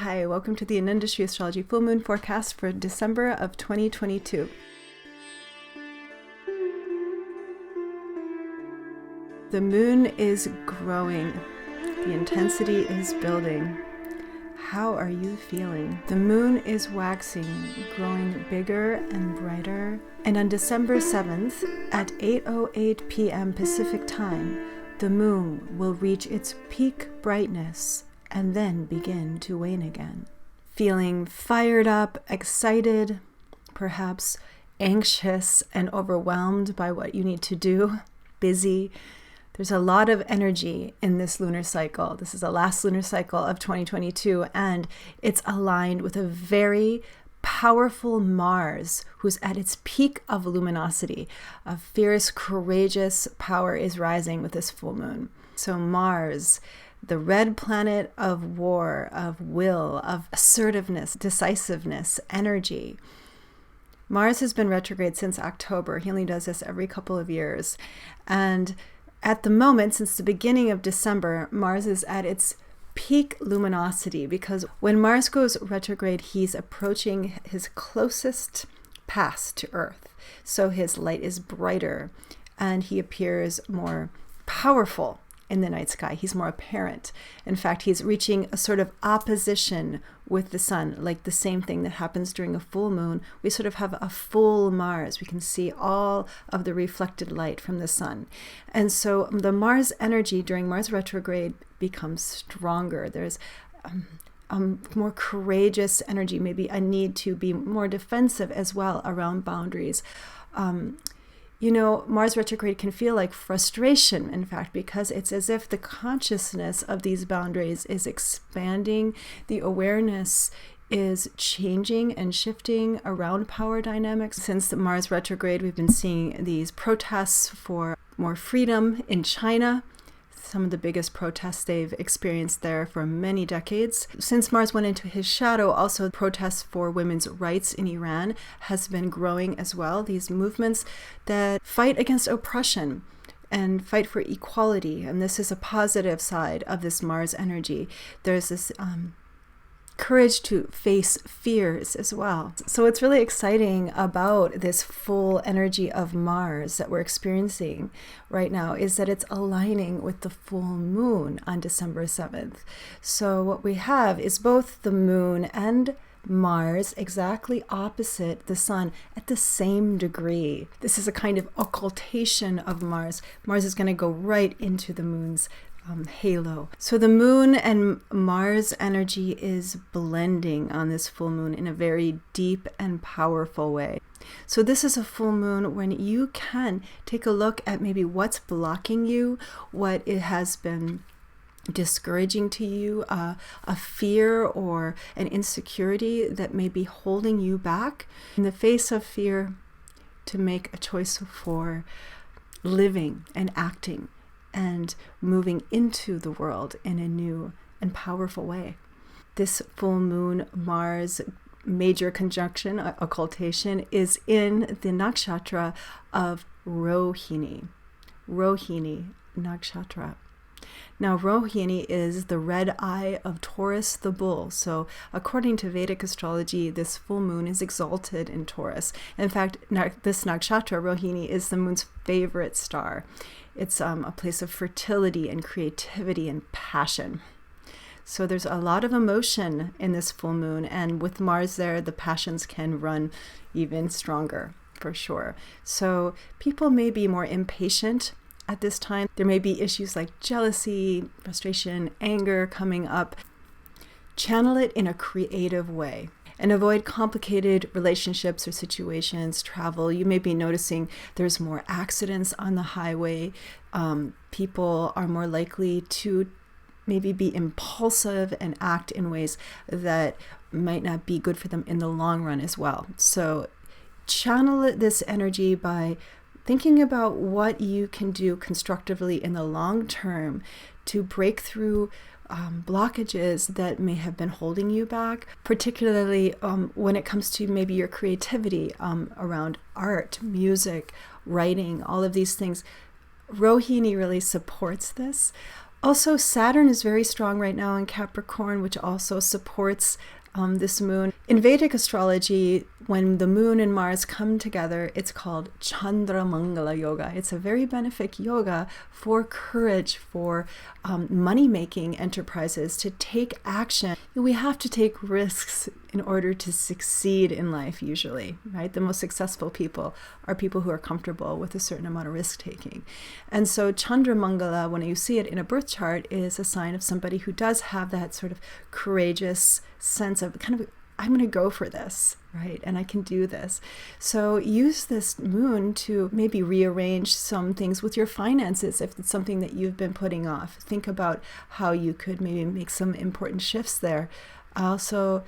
Hi, welcome to the Industry Astrology Full Moon Forecast for December of 2022. The moon is growing. The intensity is building. How are you feeling? The moon is waxing, growing bigger and brighter. And on December 7th at 8:08 p.m. Pacific time, the moon will reach its peak brightness and then begin to wane again. Feeling fired up, excited, perhaps anxious and overwhelmed by what you need to do, busy. There's a lot of energy in this lunar cycle. This is the last lunar cycle of 2022, and it's aligned with a very powerful Mars, who's at its peak of luminosity. A fierce, courageous power is rising with this full moon. So Mars, the red planet of war, of will, of assertiveness, decisiveness, energy. Mars has been retrograde since October. He only does this every couple of years. And at the moment, since the beginning of December, Mars is at its peak luminosity, because when Mars goes retrograde, he's approaching his closest pass to Earth. So his light is brighter and he appears more powerful in the night sky. He's more apparent. In fact, he's reaching a sort of opposition with the sun, like the same thing that happens during a full moon. We sort of have a full Mars. We can see all of the reflected light from the sun. And so the Mars energy during Mars retrograde becomes stronger. There's more courageous energy, maybe a need to be more defensive as well around boundaries. Mars retrograde can feel like frustration, in fact, because it's as if the consciousness of these boundaries is expanding. The awareness is changing and shifting around power dynamics. Since the Mars retrograde, we've been seeing these protests for more freedom in China. Some of the biggest protests they've experienced there for many decades. Since Mars went into his shadow, also protests for women's rights in Iran has been growing as well. These movements that fight against oppression and fight for equality. And this is a positive side of this Mars energy. There's this courage to face fears as well. So what's really exciting about this full energy of Mars that we're experiencing right now is that it's aligning with the full moon on December 7th. So what we have is both the moon and Mars exactly opposite the sun at the same degree. This is a kind of occultation of Mars. Mars is going to go right into the moon's halo. So the moon and Mars energy is blending on this full moon in a very deep and powerful way. So this is a full moon when you can take a look at maybe what's blocking you, what it has been discouraging to you, a fear or an insecurity that may be holding you back. In the face of fear, to make a choice for living and acting and moving into the world in a new and powerful way. This full moon Mars major conjunction, occultation, is in the nakshatra of Rohini. Rohini nakshatra. Now, Rohini is the red eye of Taurus the bull. So according to Vedic astrology, this full moon is exalted in Taurus. In fact, this nakshatra, Rohini, is the moon's favorite star. It's a place of fertility and creativity and passion. So there's a lot of emotion in this full moon. And with Mars there, the passions can run even stronger, for sure. So people may be more impatient at this time. There may be issues like jealousy, frustration, anger coming up. Channel it in a creative way and avoid complicated relationships or situations, travel. You may be noticing there's more accidents on the highway. People are more likely to maybe be impulsive and act in ways that might not be good for them in the long run as well. So channel this energy by thinking about what you can do constructively in the long term to break through blockages that may have been holding you back, particularly when it comes to maybe your creativity around art, music, writing, all of these things. Rohini really supports this. Also, Saturn is very strong right now in Capricorn, which also supports this moon. In Vedic astrology, when the moon and Mars come together, it's called Chandra Mangala Yoga. It's a very benefic yoga for courage, for money-making enterprises, to take action. We have to take risks in order to succeed in life, usually, right? The most successful people are people who are comfortable with a certain amount of risk-taking. And so Chandra Mangala, when you see it in a birth chart, is a sign of somebody who does have that sort of courageous sense of kind of, I'm going to go for this, right? And I can do this. So use this moon to maybe rearrange some things with your finances if it's something that you've been putting off. Think about how you could maybe make some important shifts there. Also,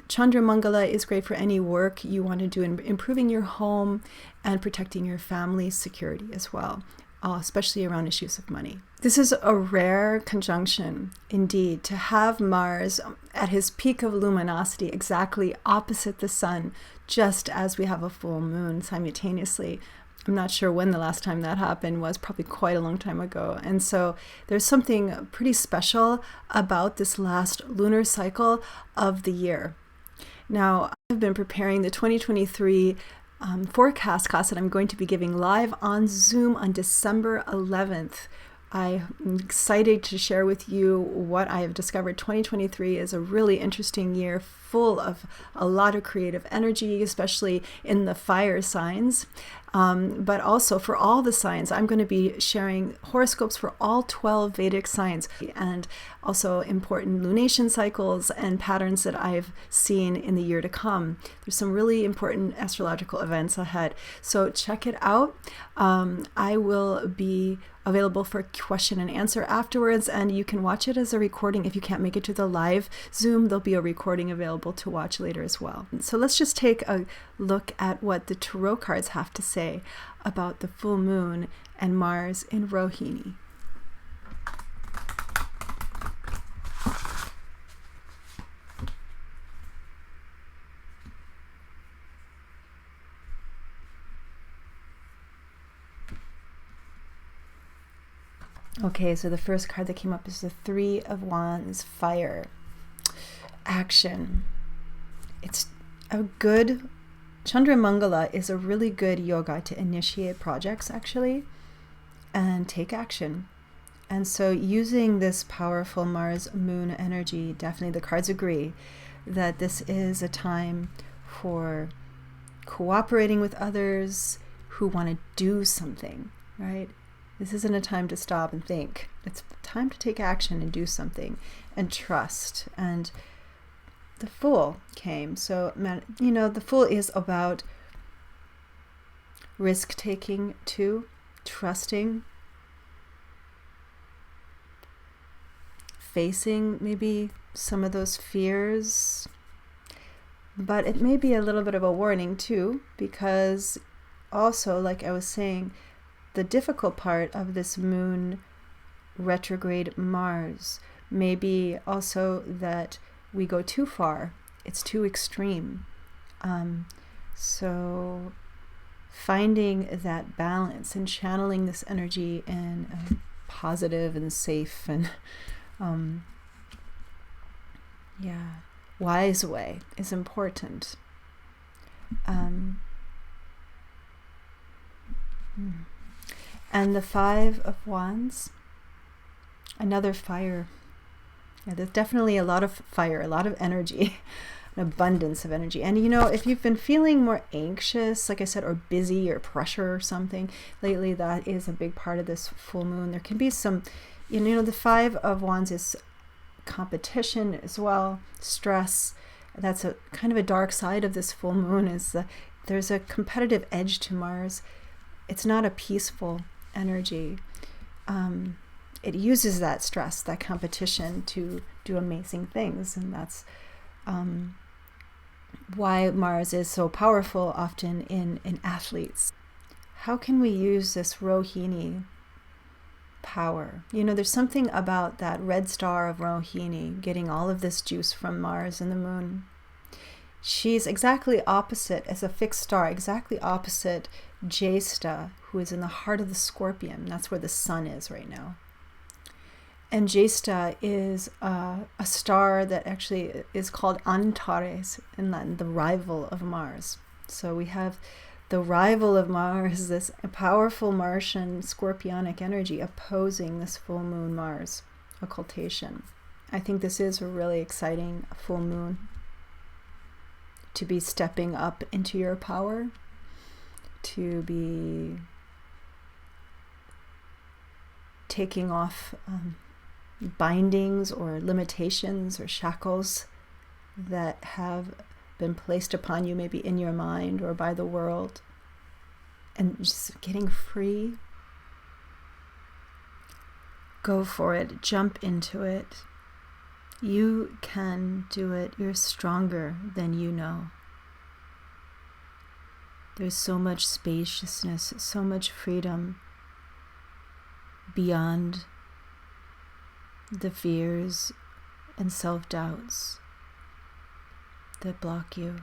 Chandra Mangala is great for any work you want to do in improving your home and protecting your family's security as well, especially around issues of money. This is a rare conjunction indeed, to have Mars at his peak of luminosity exactly opposite the sun, just as we have a full moon simultaneously. I'm not sure when the last time that happened was, probably quite a long time ago. And so there's something pretty special about this last lunar cycle of the year. Now, I've been preparing the 2023 forecast class that I'm going to be giving live on Zoom on December 11th. I'm excited to share with you what I have discovered. 2023 is a really interesting year, full of a lot of creative energy, especially in the fire signs. But also for all the signs, I'm going to be sharing horoscopes for all 12 Vedic signs, and also important lunation cycles and patterns that I've seen in the year to come. There's some really important astrological events ahead. So check it out. I will be available for question and answer afterwards, and you can watch it as a recording. If you can't make it to the live Zoom, there'll be a recording available to watch later as well. So let's just take a look at what the tarot cards have to say about the full moon and Mars in Rohini. Okay, so the first card that came up is the Three of Wands, fire, action. It's a good, Chandra Mangala is a really good yoga to initiate projects, actually, and take action. And so using this powerful Mars moon energy, definitely the cards agree that this is a time for cooperating with others who want to do something, right? This isn't a time to stop and think. It's time to take action and do something and trust. And the Fool came. So, the Fool is about risk-taking too, trusting, facing maybe some of those fears. But it may be a little bit of a warning too, because also, like I was saying, the difficult part of this moon retrograde Mars may be also that we go too far. It's too extreme. So finding that balance and channeling this energy in a positive and safe and wise way is important. And the Five of Wands, another fire. Yeah, there's definitely a lot of fire, a lot of energy, an abundance of energy. And if you've been feeling more anxious, like I said, or busy or pressure or something lately, that is a big part of this full moon. There can be some, the Five of Wands is competition as well, stress. That's a kind of a dark side of this full moon, is there's a competitive edge to Mars. It's not a peaceful energy. It uses that stress, that competition, to do amazing things, and that's why Mars is so powerful often in athletes. How can we use this Rohini power? There's something about that red star of Rohini getting all of this juice from Mars and the moon. She's exactly opposite, as a fixed star, exactly opposite Jesta, who is in the heart of the Scorpion. That's where the sun is right now. And Jesta is a star that actually is called Antares in Latin, the rival of Mars. So we have the rival of Mars, this powerful Martian scorpionic energy opposing this full moon Mars occultation. I think this is a really exciting full moon to be stepping up into your power, to be taking off bindings or limitations or shackles that have been placed upon you, maybe in your mind or by the world, and just getting free. Go for it. Jump into it. You can do it. You're stronger than you know. There's so much spaciousness, so much freedom beyond the fears and self-doubts that block you.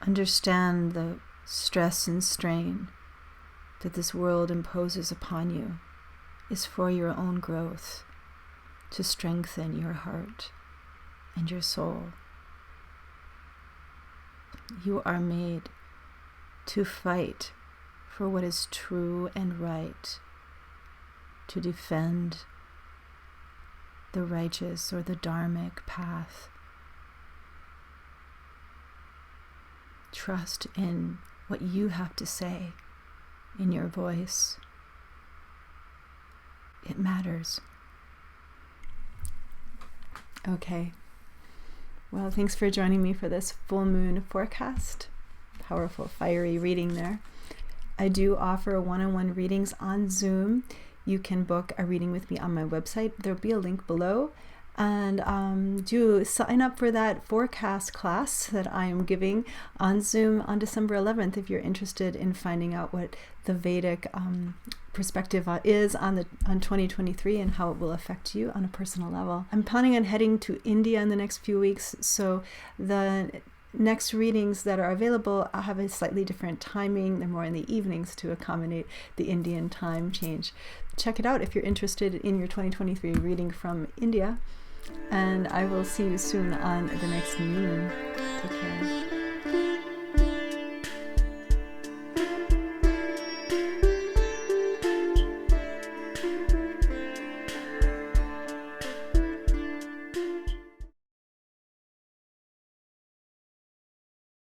Understand the stress and strain that this world imposes upon you is for your own growth, to strengthen your heart and your soul. You are made to fight for what is true and right, to defend the righteous or the dharmic path. Trust in what you have to say, in your voice. It matters. Okay. Well, thanks for joining me for this full moon forecast. Powerful, fiery reading there. I do offer one-on-one readings on Zoom. You can book a reading with me on my website. There'll be a link below. And do sign up for that forecast class that I am giving on Zoom on December 11th if you're interested in finding out what the Vedic perspective is on 2023 and how it will affect you on a personal level. I'm planning on heading to India in the next few weeks, so the next readings that are available, I'll have a slightly different timing. They're more in the evenings to accommodate the Indian time change. Check it out if you're interested in your 2023 reading from India. And I will see you soon on the next moon. Take care.